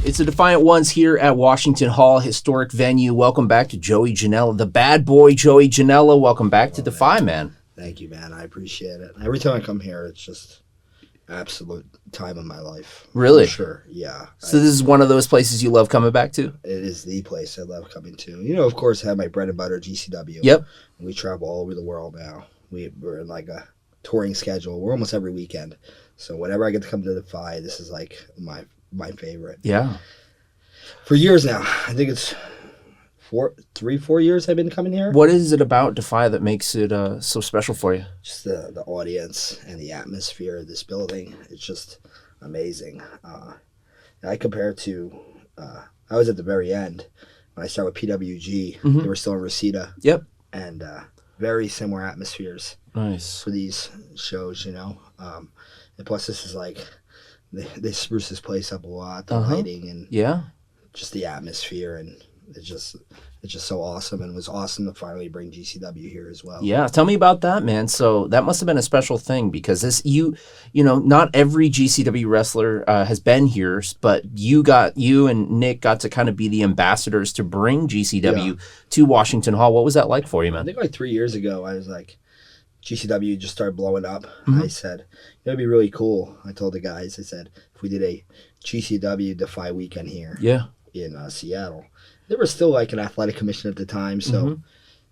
It's the Defiant Ones here at Washington Hall, historic venue. Welcome back to Joey Janela, the bad boy Joey Janela. Welcome back to Defy, man. Thank you, man. I appreciate it. Every time I come here, it's just absolute time of my life. Really? For sure, yeah. So this is one of those places you love coming back to? It is the place I love coming to. You know, of course, I have my bread and butter, GCW. Yep. We travel all over the world now. We're in like a touring schedule. We're almost every weekend. So whenever I get to come to Defy, this is like my favorite. Yeah. For years now. I think it's 4 years I've been coming here. What is it about Defy that makes it so special for you? Just the audience and the atmosphere of this building. It's just amazing. I compare it to, I was at the very end when I started with PWG. Mm-hmm. They were still in Reseda. Yep. And very similar atmospheres. Nice. For these shows, you know. And plus this is like, they spruce this place up a lot, the lighting and just the atmosphere, and it's just so awesome, and it was awesome to finally bring GCW here as well. Yeah, tell me about that, man. So that must have been a special thing, because this you know, not every GCW wrestler has been here, but you and Nick got to kind of be the ambassadors to bring GCW to Washington Hall. What was that like for you, man? I think like 3 years ago, I was like, GCW just started blowing up. I said, it'd be really cool. I told the guys, I said, if we did a GCW Defy weekend here in Seattle. There was still like an athletic commission at the time, so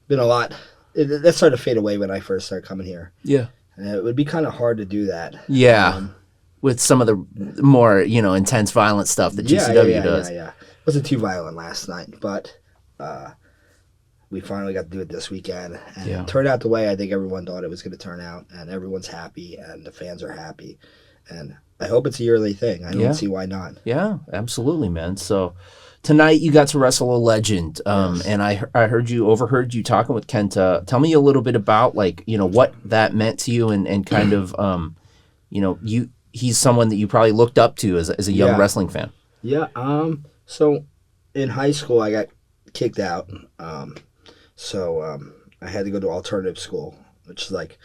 been a lot. That started to fade away when I first started coming here. Yeah. And it would be kind of hard to do that. Yeah. With some of the more, intense violent stuff that GCW does. Yeah. It wasn't too violent last night, but we finally got to do it this weekend, and it turned out the way I think everyone thought it was going to turn out, and everyone's happy, and the fans are happy, and I hope it's a yearly thing. I don't see why not. Yeah, absolutely, man. So tonight you got to wrestle a legend, and I overheard you talking with Kenta. Tell me a little bit about what that meant to you, and kind of he's someone that you probably looked up to as a young wrestling fan. Yeah. So in high school I got kicked out. So I had to go to alternative school, which is like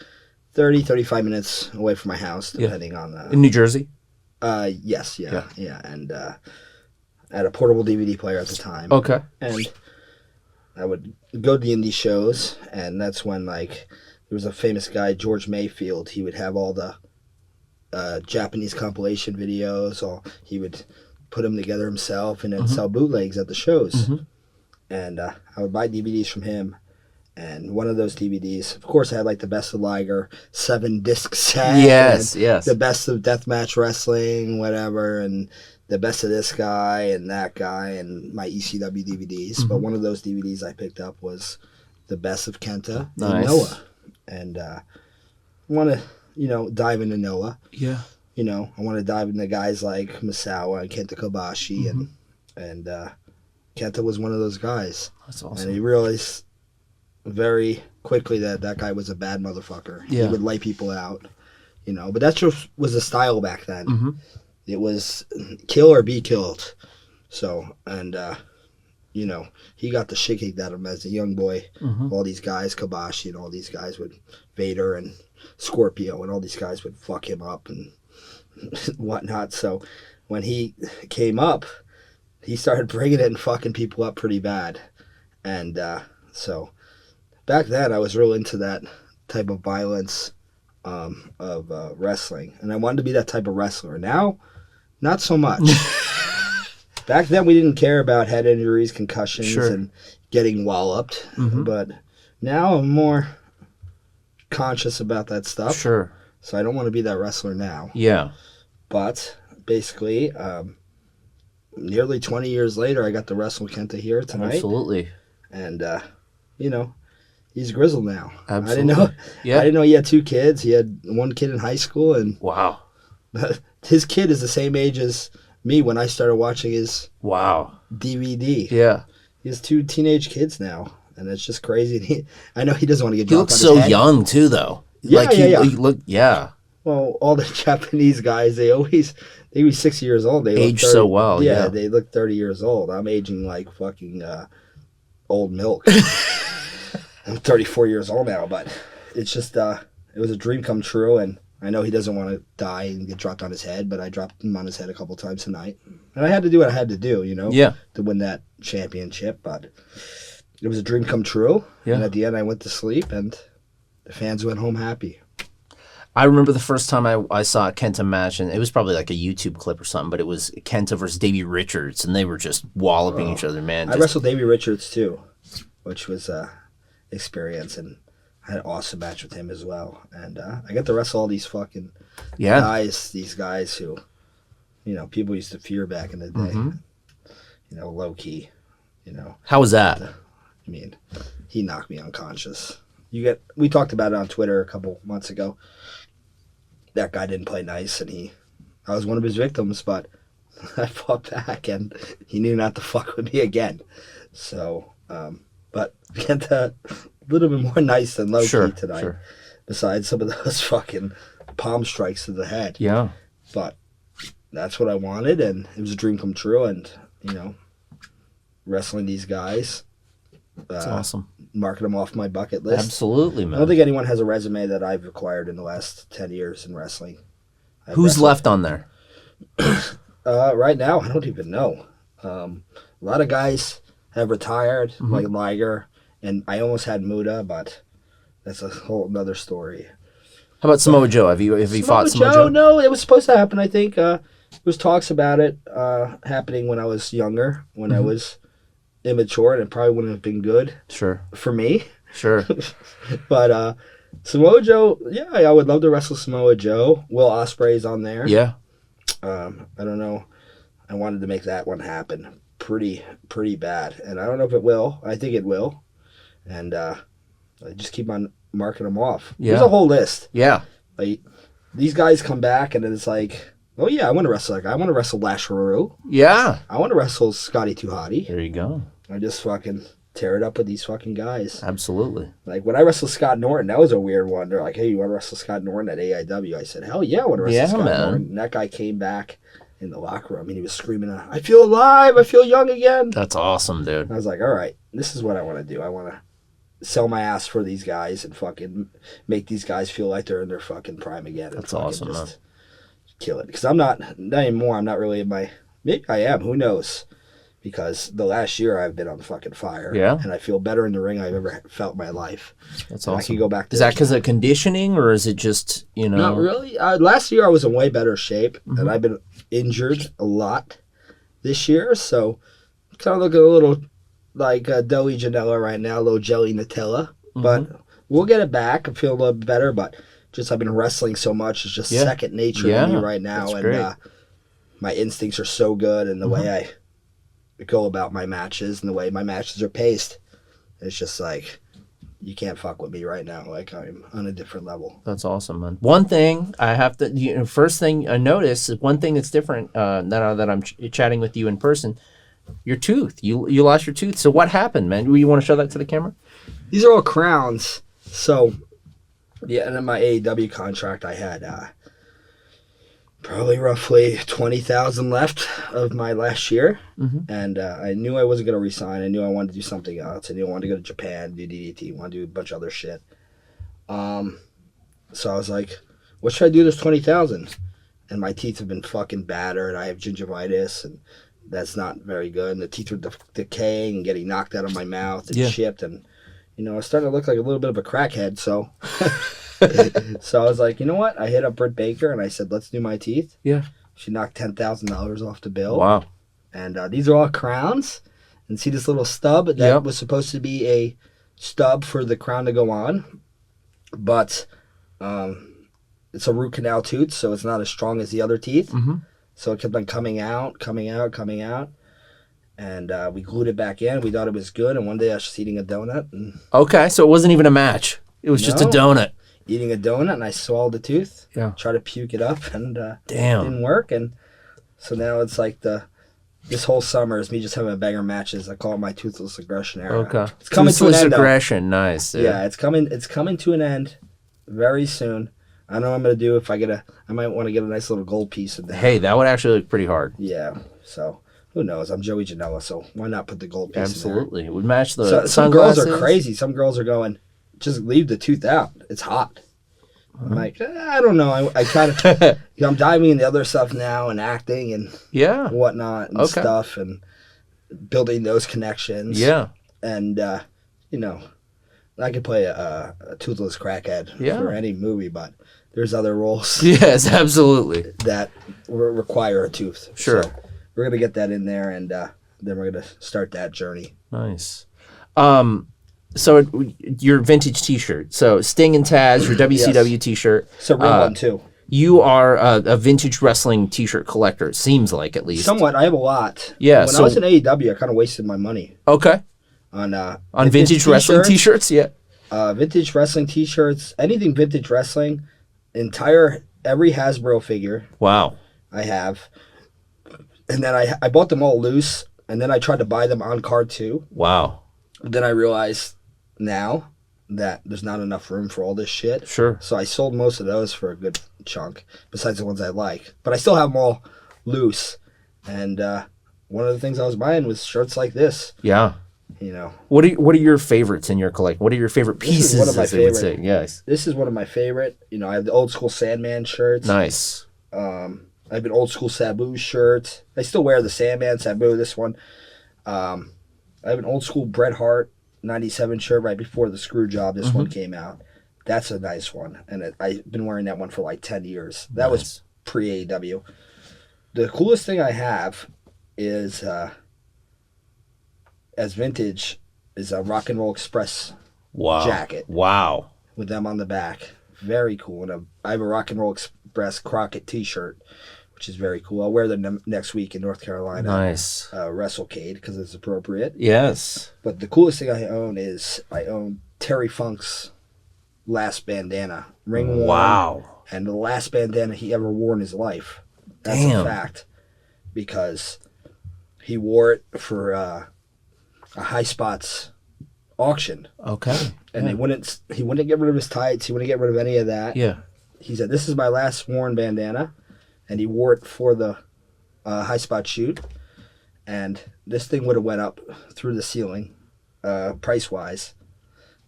35 minutes away from my house, depending on... in New Jersey? Yes, and I had a portable DVD player at the time. Okay. And I would go to the indie shows, and that's when, there was a famous guy, George Mayfield. He would have all the Japanese compilation videos. He would put them together himself and then sell bootlegs at the shows. And I would buy DVDs from him, and one of those DVDs, of course, I had the Best of Liger 7-disc set. Yes. The Best of Deathmatch Wrestling, whatever, and the Best of this guy and that guy, and my ECW DVDs. But one of those DVDs I picked up was the Best of Kenta and Noah. And I want to, dive into Noah. Yeah. I want to dive into guys like Misawa and Kenta Kobashi, and Kenta was one of those guys. That's awesome. And he realized very quickly that guy was a bad motherfucker. Yeah. He would light people out, But that just was the style back then. It was kill or be killed. So, and, he got the shit kicked out of him as a young boy. All these guys, Kobashi and all these guys would, Vader and Scorpio, and all these guys would fuck him up and whatnot. So when he came up, he started bringing it and fucking people up pretty bad. And so back then I was real into that type of violence of wrestling. And I wanted to be that type of wrestler. Now, not so much. Back then we didn't care about head injuries, concussions, and getting walloped. But now I'm more conscious about that stuff. Sure. So I don't want to be that wrestler now. Yeah. But basically... nearly 20 years later, I got to wrestle Kenta here tonight. Absolutely. And, he's grizzled now. Absolutely. I didn't know he had 2 kids. He had 1 kid in high school. And wow. His kid is the same age as me when I started watching his DVD. Yeah. He has 2 teenage kids now. And it's just crazy. I know he doesn't want to get dropped on his head. He looks so young, too, though. Well, all the Japanese guys, they be 60 years old. They age so well. Yeah, they look 30 years old. I'm aging like fucking old milk. I'm 34 years old now, but it's just it was a dream come true, and I know he doesn't want to die and get dropped on his head, but I dropped him on his head a couple times tonight. And I had to do what I had to do, to win that championship. But it was a dream come true. Yeah. And at the end, I went to sleep, and the fans went home happy. I remember the first time I saw a Kenta match, and it was probably like a YouTube clip or something, but it was Kenta versus Davey Richards, and they were just walloping each other, man. I wrestled Davey Richards, too, which was experience, and I had an awesome match with him as well. And I got to wrestle all these fucking guys, these guys who, people used to fear back in the day. Low key, How was that? I mean, he knocked me unconscious. We talked about it on Twitter a couple months ago. That guy didn't play nice, and I was one of his victims, but I fought back, and he knew not to fuck with me again. So, but Kenta, a little bit more nice than low key tonight. Sure. Besides some of those fucking palm strikes to the head. Yeah. But that's what I wanted, and it was a dream come true, and, wrestling these guys. That's awesome. Marking them off my bucket list. Absolutely, man. I don't think anyone has a resume that I've acquired in the last 10 years in wrestling. Who's left on there? Right now, I don't even know. A lot of guys have retired, like Liger, and I almost had Muda, but that's a whole other story. How about Samoa Joe? Have you fought Samoa Joe? No, it was supposed to happen, I think. There was talks about it happening when I was younger, when I was immature, and it probably wouldn't have been good for me. Sure. But Samoa Joe, yeah, I would love to wrestle Samoa Joe. Will Ospreay's on there. Yeah. I don't know. I wanted to make that one happen pretty bad, and I don't know if it will. I think it will, and I just keep on marking them off. Yeah. There's a whole list. Yeah. Like, these guys come back, and it's like, oh yeah, I want to wrestle that guy. I want to wrestle Lash Haru. Yeah. I want to wrestle Scotty 2 Hotty. There you go. I just fucking tear it up with these fucking guys. Absolutely. Like, when I wrestled Scott Norton, that was a weird one. They're like, hey, you want to wrestle Scott Norton at AIW? I said, hell yeah, I want to wrestle Scott Norton. And that guy came back in the locker room, and he was screaming, I feel alive, I feel young again. That's awesome, dude. And I was like, all right, this is what I want to do. I want to sell my ass for these guys and fucking make these guys feel like they're in their fucking prime again. That's awesome, man. Kill it. Because I'm not anymore, I'm not really in my, maybe I am, who knows? Because the last year I've been on fucking fire. Yeah. And I feel better in the ring I've ever felt in my life. That's awesome. I can go back to Is that because of conditioning, or is it just, Not really. Last year I was in way better shape, and I've been injured a lot this year, so kind of looking a little like doughy Janela right now, a little jelly Nutella. But we'll get it back. I feel a little bit better, but just I've been wrestling so much. It's just second nature to me right now, and my instincts are so good, and the way I go about my matches and the way my matches are paced, it's just like, you can't fuck with me right now. Like, I'm on a different level. That's awesome, man. One thing I have to, first thing I notice is one thing that's different now that I'm chatting with you in person. Your tooth. You lost your tooth. So what happened, man? You want to show that to the camera? These are all crowns. So, yeah, and in my AEW contract, I had probably roughly 20,000 left of my last year, and I knew I wasn't going to resign. I knew I wanted to do something else. I knew I wanted to go to Japan, do DDT, want to do a bunch of other shit. So I was like, what should I do with this 20,000? And my teeth have been fucking battered. I have gingivitis, and that's not very good. And the teeth are decaying and getting knocked out of my mouth and chipped, and I was starting to look like a little bit of a crackhead. So. So I was like, you know what? I hit up Britt Baker and I said, let's do my teeth. Yeah. She knocked $10,000 off the bill. Wow. And these are all crowns. And see this little stub? That was supposed to be a stub for the crown to go on. But it's a root canal tooth, so it's not as strong as the other teeth. So it kept on coming out. And we glued it back in. We thought it was good. And one day I was just eating a donut. Okay, so it wasn't even a match. It was just a donut. Eating a donut, and I swallowed the tooth. Yeah. Try to puke it up, and damn, it didn't work. And so now it's like this whole summer is me just having banger matches. I call it my toothless aggression era. Okay. It's coming toothless to an end. Aggression, nice. Dude. Yeah, it's coming to an end very soon. I don't know what I'm gonna do. I might want to get a nice little gold piece in there. Hey, that would actually look pretty hard. Yeah. So who knows? I'm Joey Janela, so why not put the gold piece Absolutely. in there? It would match the some sunglasses. girls are crazy. Some girls are going, just leave the tooth out. It's hot. I'm like, I don't know. I kind of, I'm diving into other stuff now and acting and whatnot and stuff and building those connections. Yeah. And, you know, I could play a toothless crackhead for any movie, but there's other roles. Yes, absolutely. That require a tooth. Sure. So we're going to get that in there, and then we're going to start that journey. Nice. So your vintage T-shirt. So Sting and Taz, your WCW T-shirt. It's a real one, too. You are a vintage wrestling T-shirt collector, it seems like, at least. Somewhat. I have a lot. Yeah. When I was in AEW, I kind of wasted my money. Okay. On vintage wrestling T-shirts, yeah. Vintage wrestling T-shirts, anything vintage wrestling, every Hasbro figure. Wow. I have. And then I bought them all loose, and then I tried to buy them on card too. Wow. Then I realized now that there's not enough room for all this shit. Sure. So I sold most of those for a good chunk, besides the ones I like. But I still have them all loose. And one of the things I was buying was shirts like this. Yeah. You know. What are your favorites in your collection? What are your favorite pieces? This is one of my favorite. Yes. This is one of my favorite. You know, I have the old school Sandman shirts. Nice. I have an old school Sabu shirt. I still wear the Sandman Sabu. This one. I have an old school Bret Hart 97 shirt right before the screw job. This one came out. That's a nice one, and I've been wearing that one for like 10 years. That was pre-AEW. The coolest thing I have is as vintage is a Rock and Roll Express jacket. Wow. With them on the back. Very cool. And I have a Rock and Roll Express Crockett t-shirt, which is very cool. I'll wear them next week in North Carolina. Nice. WrestleCade, because it's appropriate. Yes. But the coolest thing I own Terry Funk's last bandana. Ring worn. Wow. And the last bandana he ever wore in his life. That's a fact. Because he wore it for a High Spots auction. Okay. And he wouldn't get rid of his tights. He wouldn't get rid of any of that. Yeah. He said, "This is my last worn bandana." And he wore it for the High Spot shoot. And this thing would have went up through the ceiling, price-wise.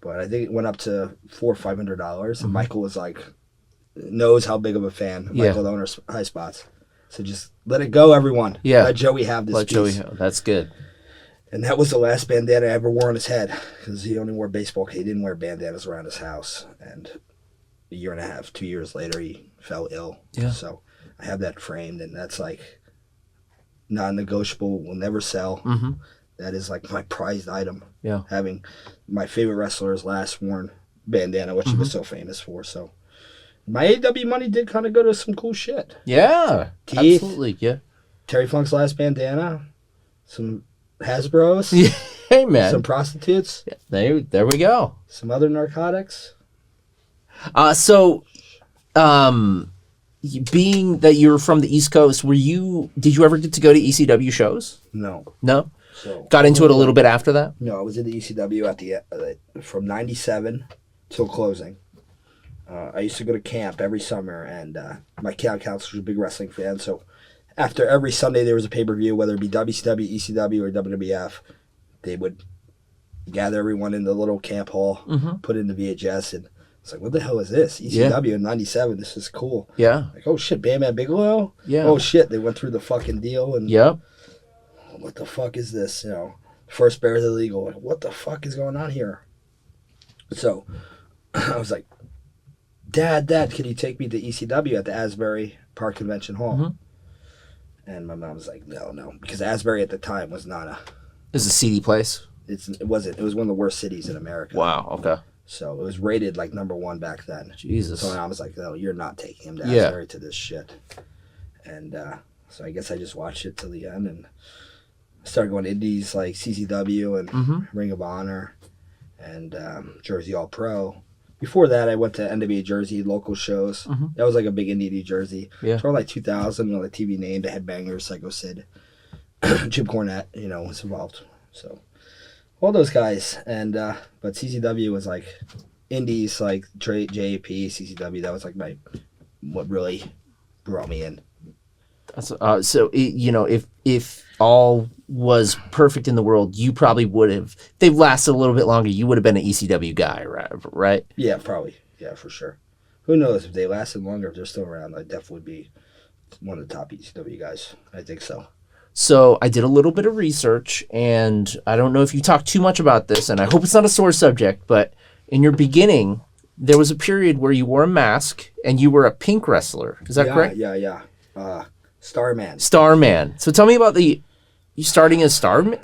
But I think it went up to $400 or $500. And Michael was like, knows how big of a fan Michael, the owner of High Spots. So just let it go, everyone. Yeah. Let Joey have this piece. That's good. And that was the last bandana I ever wore on his head. Because he only wore baseball. He didn't wear bandanas around his house. And a year and a half, 2 years later, he fell ill. Yeah. So I have that framed, and that's like non-negotiable. Will never sell. Mm-hmm. That is like my prized item. Yeah. Having my favorite wrestler's last worn bandana, which he was so famous for. So my AW money did kind of go to some cool shit. Yeah. Teeth, absolutely. Yeah. Terry Funk's last bandana. Some Hasbros. Hey, man. Some prostitutes. Yeah, there we go. Some other narcotics. Being that you're from the East Coast, did you ever get to go to ECW shows? No. No? So, got into it a little bit after that? No, I was in the ECW from 97 till closing. I used to go to camp every summer, and my camp counselor was a big wrestling fan, so after every Sunday there was a pay-per-view, whether it be WCW, ECW, or WWF, they would gather everyone in the little camp hall, put in the VHS, and it's like, what the hell is this? ECW in 97, this is cool. Yeah. Like, oh shit, Bam Bam Bigelow? Yeah. Oh shit, they went through the fucking deal, and what the fuck is this? You know, first Bears Illegal. Like, what the fuck is going on here? So I was like, Dad, can you take me to ECW at the Asbury Park Convention Hall? And my mom was like, no, because Asbury at the time was not a... It was a seedy place? It wasn't. It was one of the worst cities in America. Wow, okay. So it was rated like #1 back then. Jesus. So I was like, no, you're not taking him to Asbury to this shit. And so I guess I just watched it till the end and started going to indies like CCW and Ring of Honor and Jersey All Pro. Before that, I went to NWA Jersey local shows. That was like a big indie New Jersey. Yeah. So like 2000, when the TV named the Headbangers, Psycho Sid, Jim Cornette, was involved. So all those guys. And but CCW was like indies like JAP, CCW. That was like what really brought me in. So if all was perfect in the world, you probably would have. If they've lasted a little bit longer, you would have been an ECW guy, right? Yeah, probably. Yeah, for sure. who knows if they lasted longer, if they're still around, I'd definitely be one of the top ECW guys. I think so. So I did a little bit of research, and I don't know if you talked too much about this, and I hope it's not a sore subject, but in your beginning, there was a period where you wore a mask and you were a pink wrestler. Is that correct? Yeah. Starman. Starman. So tell me about you starting as Starman?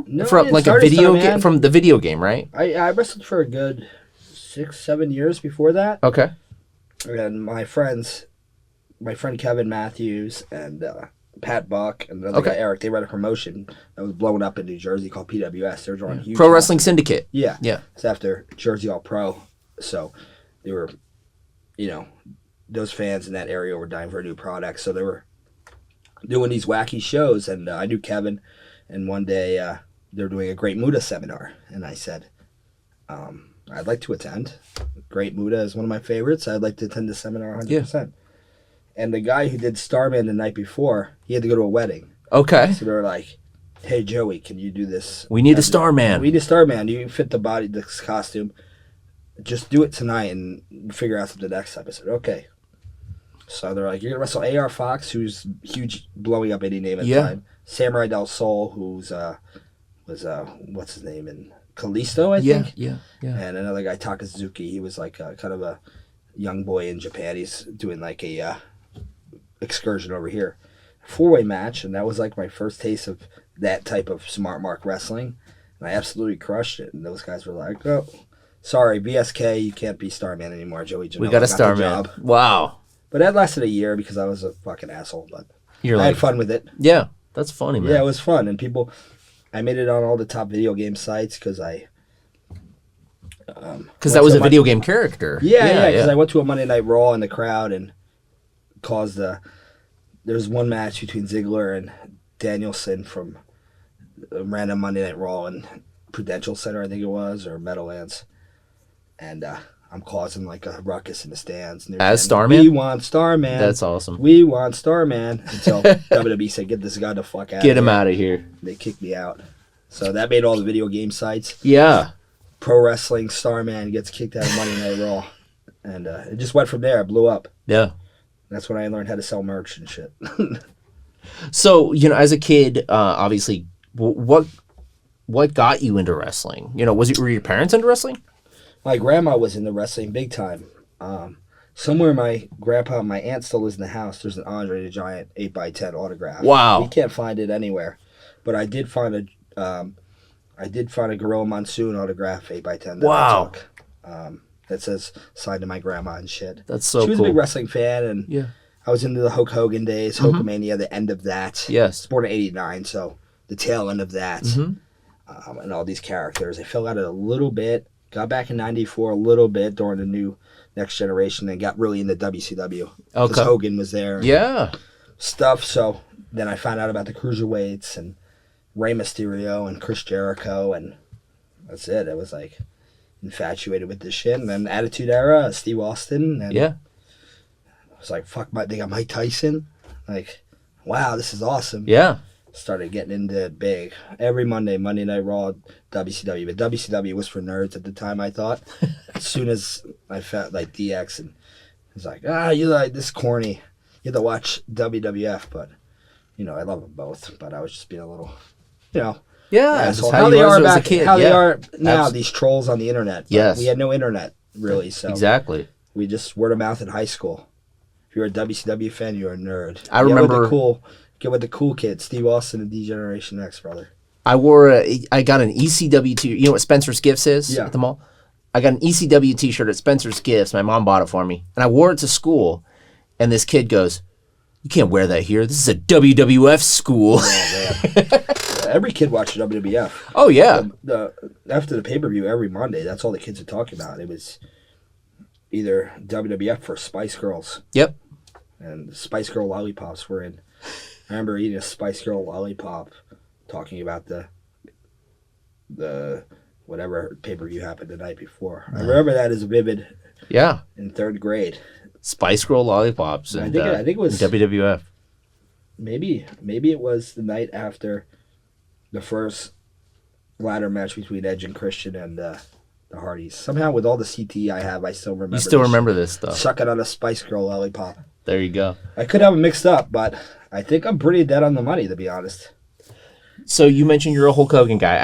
No, from I like a started video Starman. game, from the video game, right? I wrestled for a good 6-7 years before that. Okay. And my friend Kevin Matthews and Pat Buck and another guy Eric, they ran a promotion that was blowing up in New Jersey called PWS. They were drawing huge Pro Wrestling Syndicate. Yeah. Yeah. It's after Jersey All Pro. So they were, those fans in that area were dying for a new product. So they were doing these wacky shows. And I knew Kevin. And one day they were doing a Great Muda seminar. And I said, I'd like to attend. Great Muda is one of my favorites. I'd like to attend the seminar 100%. Yeah. And the guy who did Starman the night before, he had to go to a wedding. Okay. So they were like, hey, Joey, can you do this? We need a Starman. We need a Starman. You fit this costume. Just do it tonight and figure out something next time. I said, okay. So they're like, you're going to wrestle A.R. Fox, who's huge, blowing up any name at the time. Samurai Del Sol, who's, what's his name, in Kalisto, I think? Yeah. And another guy, Takazuki, he was like kind of a young boy in Japan. He's doing like a excursion over here. 4-way match, and that was like my first taste of that type of smart mark wrestling. And I absolutely crushed it. And those guys were like, oh, sorry, BSK, you can't be Starman anymore, Joey Janela. We got a Starman. Wow. But that lasted a year because I was a fucking asshole. But I had fun with it. Yeah, that's funny, man. Yeah, it was fun. And I made it on all the top video game sites because that was a video game character. Yeah, because I went to a Monday Night Raw in the crowd and caused there was one match between Ziggler and Danielson from a random Monday Night Raw in Prudential Center, I think it was, or Meadowlands. And I'm causing like a ruckus in the stands. And as Starman? We want Starman. That's awesome. We want Starman. Until WWE said, get this guy the fuck out of here. Get him out of here. They kicked me out. So that made all the video game sites. Yeah. Pro Wrestling Starman gets kicked out of Monday Night Raw. And it just went from there. It blew up. Yeah. That's when I learned how to sell merch and shit. So, as a kid, obviously, what got you into wrestling? Were your parents into wrestling? My grandma was into wrestling big time. Somewhere my grandpa and my aunt still lives in the house. There's an Andre the Giant 8x10 autograph. Wow. We can't find it anywhere. But I did find a Gorilla Monsoon autograph 8x10 that I took. That says signed to my grandma and shit. That's so cool. She was a big wrestling fan, and I was into the Hulk Hogan days, Hulkamania, the end of that. Yes. Born in '89, so the tail end of that. And all these characters. I fell out of it a little bit, got back in '94 a little bit during the new Next Generation, and got really into WCW. Because Hogan was there. Yeah. Stuff, so then I found out about the Cruiserweights and Rey Mysterio and Chris Jericho, and that's it. It was like infatuated with this shit. And then Attitude Era, Steve Austin. And I was like, fuck, they got Mike Tyson. Like, wow, this is awesome. Yeah. Started getting into it big. Every Monday Night Raw, WCW. But WCW was for nerds at the time, I thought. As soon as I felt like DX, and it was like, you like this corny. You have to watch WWF, but, I love them both. But I was just being a little, Yeah, how they are back, as a kid. How they are now, these trolls on the internet. Yes. We had no internet, really. So exactly. We just word of mouth in high school. If you're a WCW fan, you're a nerd. I remember get with the cool kids, Steve Austin and D-Generation X, brother. I got an ECW t-shirt. You know what Spencer's Gifts is at the mall? I got an ECW t-shirt at Spencer's Gifts. My mom bought it for me. And I wore it to school. And this kid goes, you can't wear that here. This is a WWF school. Oh, man. Every kid watched WWF. Oh, yeah. After the pay-per-view every Monday, that's all the kids are talking about. It was either WWF or Spice Girls. Yep. And the Spice Girl lollipops were in. I remember eating a Spice Girl lollipop, talking about the whatever pay-per-view happened the night before. I remember that as vivid. Yeah. In third grade. Spice Girl lollipops. And, I think it was WWF. Maybe it was the night after the first ladder match between Edge and Christian and the the Hardys. Somehow, with all the CTE I have, I still remember. You still this remember shit. this stuff. Sucking on a Spice Girl lollipop. There you go. I could have them mixed up, but I think I'm pretty dead on the money, to be honest. So you mentioned you're a Hulk Hogan guy.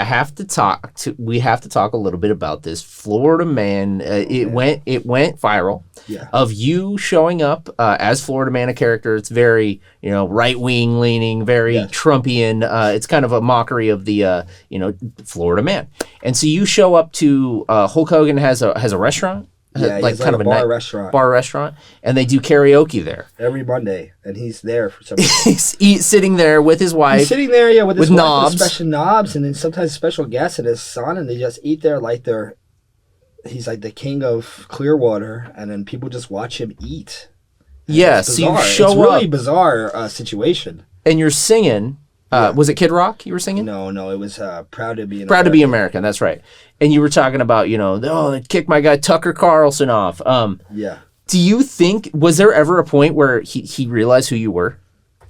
We have to talk a little bit about this Florida Man. It went viral. Yeah. Of you showing up as Florida Man, a character. It's very right wing leaning, very Trumpian. It's kind of a mockery of the Florida Man. And so you show up to Hulk Hogan has a restaurant. Yeah, like kind of a bar restaurant, and they do karaoke there every Monday, and he's there for some reason. He's sitting there with his wife. He's sitting there, with his wife, knobs, with special knobs, and then sometimes special guests and his son, and they just eat there like he's like the king of Clearwater, and then people just watch him eat. Yes, you show it's really up, bizarre situation. And you're singing. Was it Kid Rock you were singing? No, it was Proud to Be American. Proud to Be American, that's right. And you were talking about, they kicked my guy Tucker Carlson off. Yeah. Do you think, was there ever a point where he realized who you were?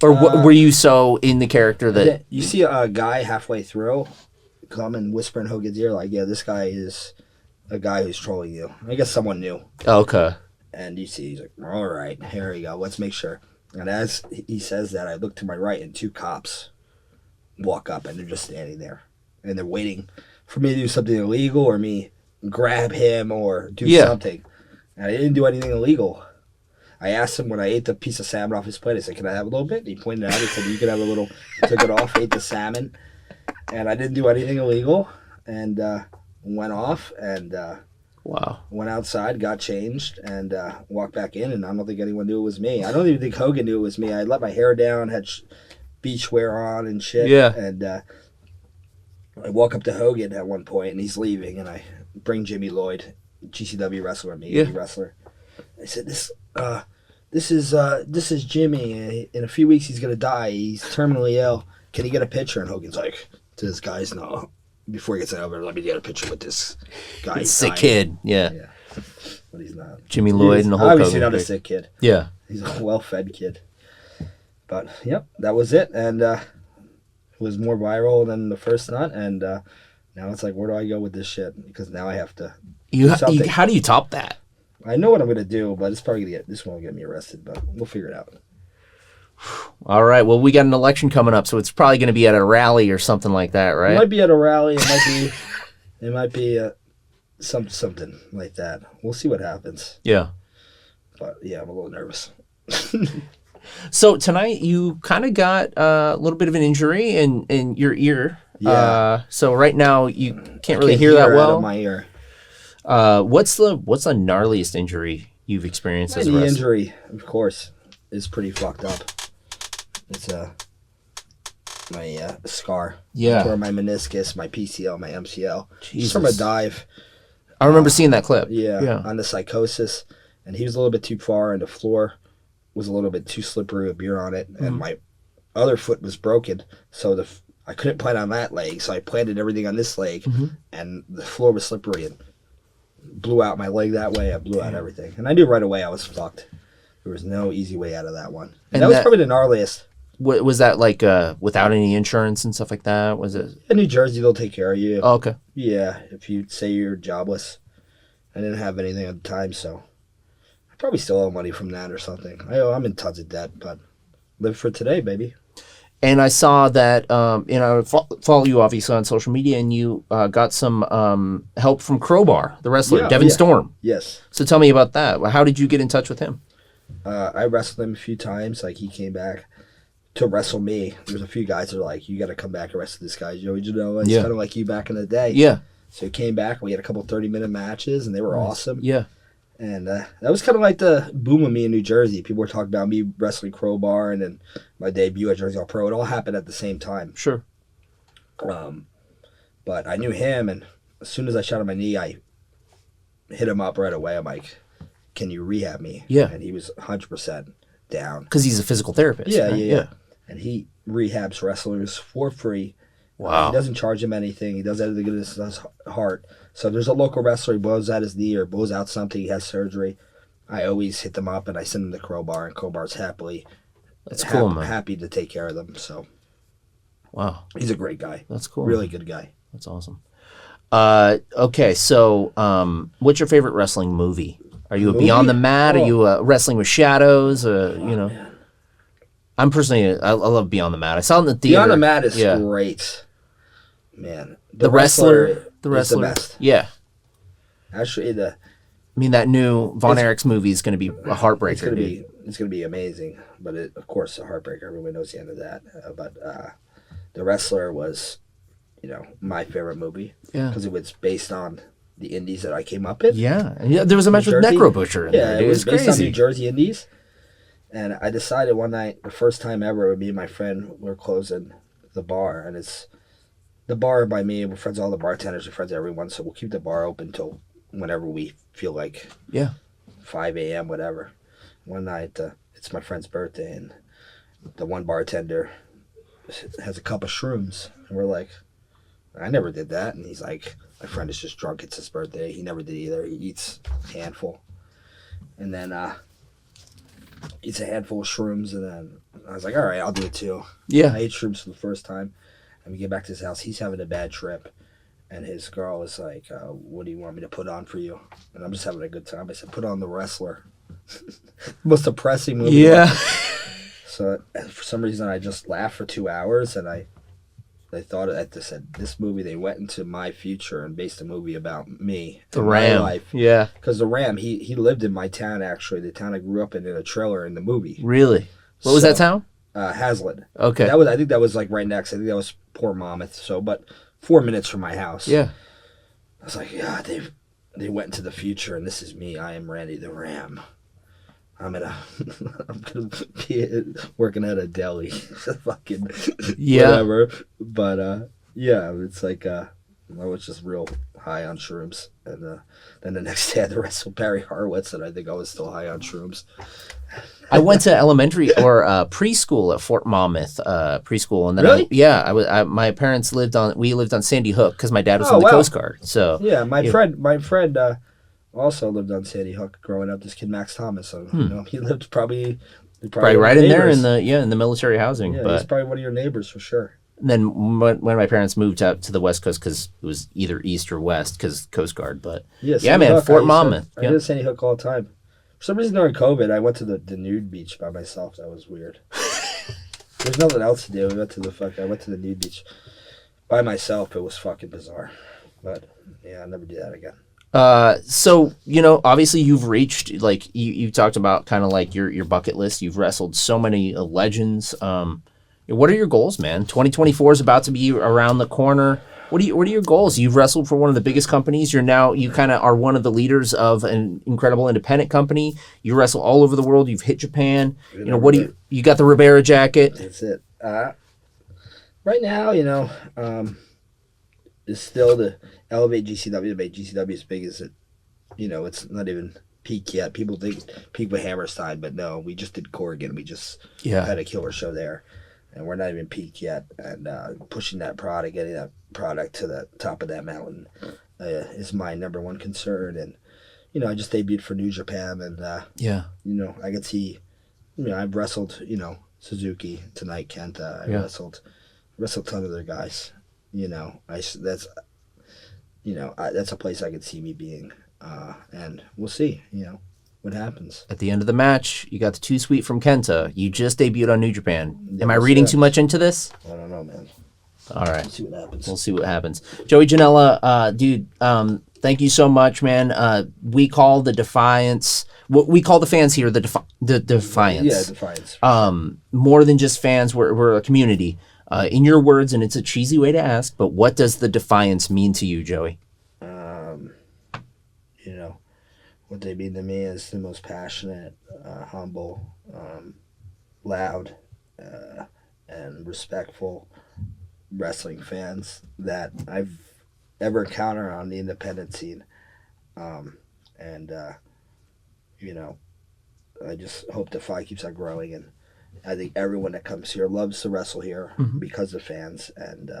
Or were you so in the character that... You see a guy halfway through come and whisper in Hogan's ear, like, yeah, this guy is a guy who's trolling you. I guess someone knew. Okay. And you see, he's like, all right, here we go, let's make sure. And as he says that, I look to my right, and 2 cops walk up, and they're just standing there, and they're waiting for me to do something illegal or me grab him or do something. And I didn't do anything illegal. I asked him when I ate the piece of salmon off his plate, I said, can I have a little bit? And he pointed it out. He said, you can have a little. I took it off, ate the salmon, and I didn't do anything illegal, and went off and went outside, got changed, and walked back in, and I don't think anyone knew it was me. I don't even think Hogan knew it was me. I let my hair down, had beach wear on and shit. Yeah. And I walk up to Hogan at one point, and he's leaving, and I bring Jimmy Lloyd, GCW wrestler, wrestler. I said, this is Jimmy. In a few weeks, he's gonna die. He's terminally ill. Can he get a picture? And Hogan's like, to this guy's no. Before he gets over, let me get a picture with this guy. Sick kid. Yeah. But he's not. Jimmy Lloyd and the Hulk Hogan. Obviously not a sick kid. Yeah. He's a well-fed kid. But, yep, that was it. And it was more viral than the first nut. And now it's like, where do I go with this shit? Because now I have to do something. How do you top that? I know what I'm going to do, but it's probably going to this won't get me arrested. But we'll figure it out. All right. Well, we got an election coming up, so it's probably going to be at a rally or something like that, right? It might be at a rally. It might be something like that. We'll see what happens. Yeah. But, yeah, I'm a little nervous. So tonight you kind of got a little bit of an injury in your ear. Yeah. So right now you can't really hear that well. Out of my ear. What's the gnarliest injury you've experienced as a wrestler? The injury, of course, is pretty fucked up. It's my scar. Yeah. Or my meniscus, my PCL, my MCL. Jesus. Just from a dive. I remember seeing that clip. Yeah. On the psychosis, and he was a little bit too far, and the floor was a little bit too slippery with beer on it, and my other foot was broken, so I couldn't plant on that leg, so I planted everything on this leg, and the floor was slippery and blew out my leg that way. I blew out everything, and I knew right away I was fucked. There was no easy way out of that one, and that was probably the gnarliest. Was that like without any insurance and stuff like that? Was it? In New Jersey, they'll take care of you. Oh, okay. Yeah, if you say you're jobless. I didn't have anything at the time, so I probably still owe money from that or something. I'm in tons of debt, but live for today, baby. And I saw that, I follow you obviously on social media, and you got some help from Crowbar, the wrestler, Devin Storm. Yes. So tell me about that. How did you get in touch with him? I wrestled him a few times. Like, he came back to wrestle me. There's a few guys that are like, you got to come back and wrestle this guy, Joey Janela. He's kind of like you back in the day. Yeah. So he came back. We had a couple 30-minute matches, and they were awesome. Yeah. And that was kind of like the boom of me in New Jersey. People were talking about me wrestling Crowbar and then my debut at Jersey All Pro. It all happened at the same time. Sure. But I knew him, and as soon as I shot on my knee, I hit him up right away. I'm like, can you rehab me? Yeah. And he was 100% down. Because he's a physical therapist. Yeah. And he rehabs wrestlers for free. Wow. He doesn't charge him anything. He does everything in his heart. So there's a local wrestler, he blows out his knee or blows out something, he has surgery. I always hit them up, and I send them to Crowbar, and Crowbar's happy to take care of them. So, wow, he's a great guy. That's cool. Really good guy. That's awesome. Okay, so what's your favorite wrestling movie? Are you a Movie? Beyond the Mat? Oh. Are you a Wrestling with Shadows? You know, Man. I'm personally, I love Beyond the Mat. I saw it in the theater. Beyond the Mat is yeah. great. Man. The wrestler. Is the best. Yeah. Actually, I mean, that new Von Erichs movie is going to be a heartbreaker. It's gonna be amazing, but of course, a heartbreaker. Everybody knows the end of that. But The Wrestler was, my favorite movie. Yeah. Because it was based on the indies that I came up in. Yeah. And there was a match with Necro Butcher in there. It was based on crazy. New Jersey indies. And I decided one night, the first time ever, me and my friend were closing the bar, and it's the bar by me. We're friends with all the bartenders, we're friends with everyone, so we'll keep the bar open till whenever we feel like. Yeah. 5 a.m., whatever. One night, it's my friend's birthday, and the one bartender has a cup of shrooms, and we're like, I never did that. And he's like, my friend is just drunk. It's his birthday. He never did either. He eats a handful, and then eats a handful of shrooms, and then I was like, all right, I'll do it too. Yeah. I ate shrooms for the first time, and we get back to his house. He's having a bad trip, and his girl was like, what do you want me to put on for you? And I'm just having a good time. I said, put on The Wrestler. Most depressing movie. Yeah. So for some reason, I just laughed for 2 hours, and I thought I just said, this movie, they went into my future and based a movie about me. The Ram. My life. Yeah. Because the Ram, he lived in my town, actually, the town I grew up in a trailer in the movie. Really? What was that town? Hazlitt. Okay. I think that was like right next. I think that was Port Monmouth. So, but 4 minutes from my house. Yeah. I was like, yeah, they went into the future, and this is me. I am Randy the Ram. I'm gonna be working at a deli, fucking whatever. But yeah, it's like I was just real high on shrooms, and then the next day I had to wrestle Barry Horowitz, and I think I was still high on shrooms. I went to elementary or preschool at Fort Monmouth preschool, and then really? my parents lived on Sandy Hook because my dad was on the Coast Guard. So yeah, my friend also lived on Sandy Hook growing up. This kid Max Thomas, so he lived probably right in there in the military housing. Yeah, but he's probably one of your neighbors for sure. And then when my parents moved up to the West Coast, because it was either East or West, because Coast Guard. But Fort Monmouth. I did Sandy Hook all the time. For some reason during COVID, I went to the nude beach by myself. That was weird. There's nothing else to do. I went to the nude beach by myself. It was fucking bizarre. But yeah, I'll never do that again. So, obviously you've reached, like, you talked about kind of like your bucket list. You've wrestled so many legends. What are your goals, man? 2024 is about to be around the corner. What are your goals? You've wrestled for one of the biggest companies. You kind of are one of the leaders of an incredible independent company. You wrestle all over the world. You've hit Japan. You got the Ribera jacket. That's it. Right now, is still to elevate GCW, to make GCW as big as it. It's not even peak yet. People think peak with Hammerstein, but no, we just did Corrigan. We just had a killer show there, and we're not even peak yet. And pushing that product, getting that product to the top of that mountain is my number one concern. And I just debuted for New Japan, and I could see, I've wrestled, Suzuki tonight, Kenta. I wrestled a ton of other guys. That's a place I could see me being, and we'll see. What happens at the end of the match. You got the Too Sweet from Kenta. You just debuted on New Japan. Am I reading too much into this? I don't know, man. All right, we'll see what happens. Joey Janela, dude, thank you so much, man. We call the Defiance. What we call the fans here, the Defiance. Yeah, Defiance. More than just fans, we're a community. In your words, and it's a cheesy way to ask, but what does the Defiance mean to you, Joey? What they mean to me is the most passionate, humble, loud, and respectful wrestling fans that I've ever encountered on the independent scene. I just hope Defy keeps on growing, and I think everyone that comes here loves to wrestle here because of fans, and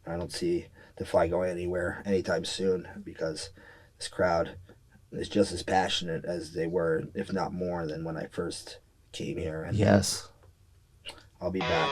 I don't see Defy going anywhere anytime soon because this crowd is just as passionate as they were, if not more, than when I first came here. And yes, I'll be back.